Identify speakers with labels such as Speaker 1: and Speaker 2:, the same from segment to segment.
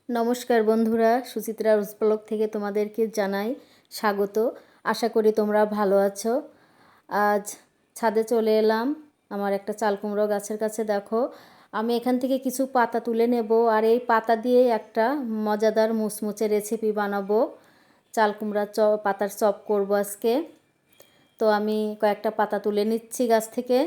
Speaker 1: নমস্কার বন্ধুরা, সুচিত্রা রোজ ব্লগ থেকে তোমাদেরকে জানাই স্বাগত। আশা করি তোমরা ভালো আছো। আজ ছাদে চলে এলাম আমার একটা চাল কুমড়ো গাছের কাছে। দেখো, আমি এখান থেকে কিছু পাতা তুলে নেব আর এই পাতা দিয়ে একটা মজাদার মুচমুচে রেসিপি বানাবো। চাল কুমড়া পাতার চপ করবো আজকে। তো আমি কয়েকটা পাতা তুলে নিচ্ছি গাছ থেকে।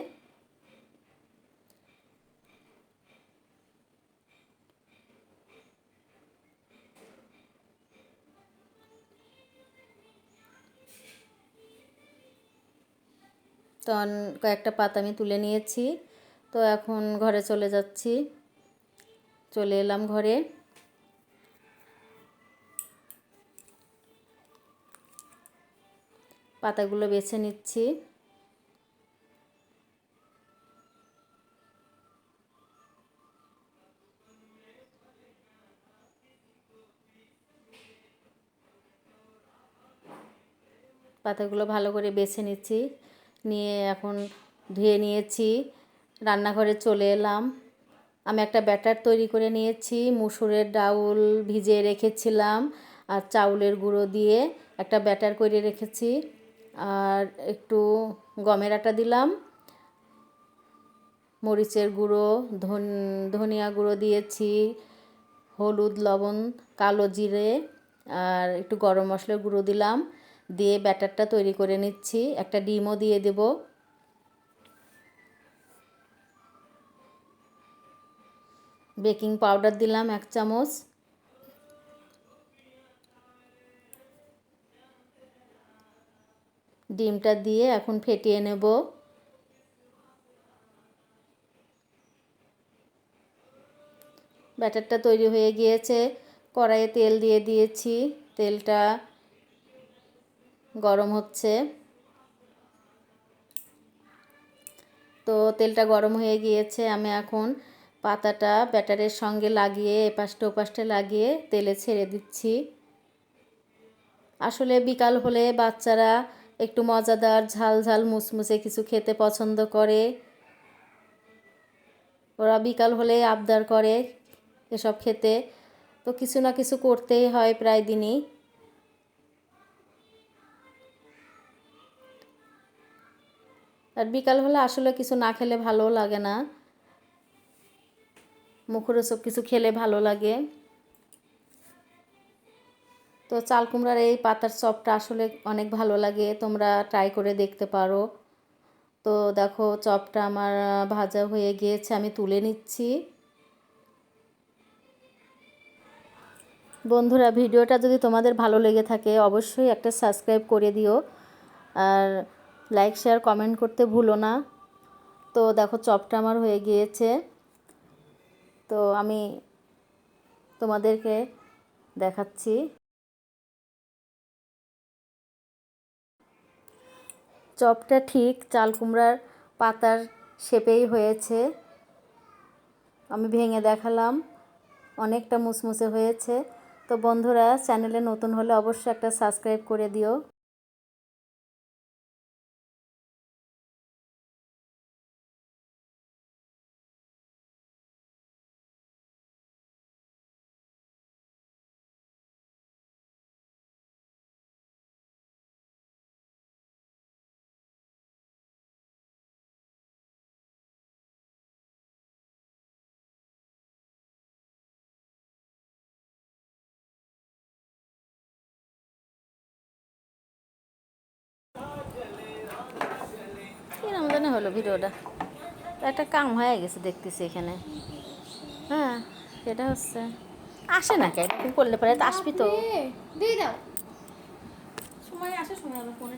Speaker 1: তো কয়েকটা পাতা আমি তুলে নিয়েছি। তো এখন ঘরে চলে যাচ্ছি। চলে এলাম ঘরে। পাতাগুলো বেছে নিচ্ছি। পাতাগুলো ভালো করে বেছে নিচ্ছি, নিয়ে এখন ধুয়ে নিয়েছি। রান্নাঘরে চলে এলাম। আমি একটা ব্যাটার তৈরি করে নিয়েছি। মুসুরের ডাউল ভিজিয়ে রেখেছিলাম আর চাউলের গুঁড়ো দিয়ে একটা ব্যাটার করে রেখেছি। আর একটু গমের আটা দিলাম, মরিচের গুঁড়ো, ধনিয়া গুঁড়ো দিয়েছি, হলুদ, লবণ, কালো জিরে আর একটু গরম মশলার গুঁড়ো দিলাম। দিয়ে ব্যাটারটা তৈরি করে নিচ্ছি। একটা ডিমও দিয়ে দেব। বেকিং পাউডার দিলাম 1 চামচ। ডিমটা দিয়ে এখন ফেটিয়ে নেব। ব্যাটারটা তৈরি হয়ে গিয়েছে। কড়াইয়ে তেল দিয়ে দিয়েছি। তেলটা গরম হচ্ছে। তো তেলটা গরম হয়ে গিয়েছে। আমি এখন পাতাটা ব্যাটারের সঙ্গে লাগিয়ে এপাশটা ওপাশটা লাগিয়ে তেলে ছেড়ে দিচ্ছি। আসলে বিকাল হলে বাচ্চারা একটু মজাদার ঝাল ঝাল মুচমুচে কিছু খেতে পছন্দ করে। ওরা বিকাল হলে আবদার করে এসব খেতে। তো কিছু না কিছু করতেই হয় প্রায় দিনই। আর বিকাল হলে আসলে কিছু না খেলে ভালোও লাগে না, মুখরোচক কিছু খেলে ভালো লাগে। তো চাল কুমড়ার এই পাতার চপটা আসলে অনেক ভালো লাগে, তোমরা ট্রাই করে দেখতে পারো। তো দেখো, চপটা আমার ভাজা হয়ে গিয়েছে, আমি তুলে নিচ্ছি। বন্ধুরা, ভিডিওটা যদি তোমাদের ভালো লেগে থাকে অবশ্যই একটা সাবস্ক্রাইব করে দিও আর লাইক শেয়ার কমেন্ট করতে ভুলো না। তো দেখো, চপটা আমার হয়ে গিয়েছে। তো আমি তোমাদেরকে দেখাচ্ছি। চপটা ঠিক চাল কুমড়ার পাতার শেপেই হয়েছে। আমি ভেঙে দেখালাম, অনেকটা মুচমুচে হয়েছে। তো বন্ধুরা, চ্যানেলে নতুন হলে অবশ্যই একটা সাবস্ক্রাইব করে দিও। এরকম জানে হলো ভিডিওটা একটা কাম হয়ে গেছে দেখতেছি এখানে। হ্যাঁ, সেটা হচ্ছে আসে না কেন করলে পরে আসবি তো। দিয়ে দাও, সময় আসে, সময় আমার ফোনে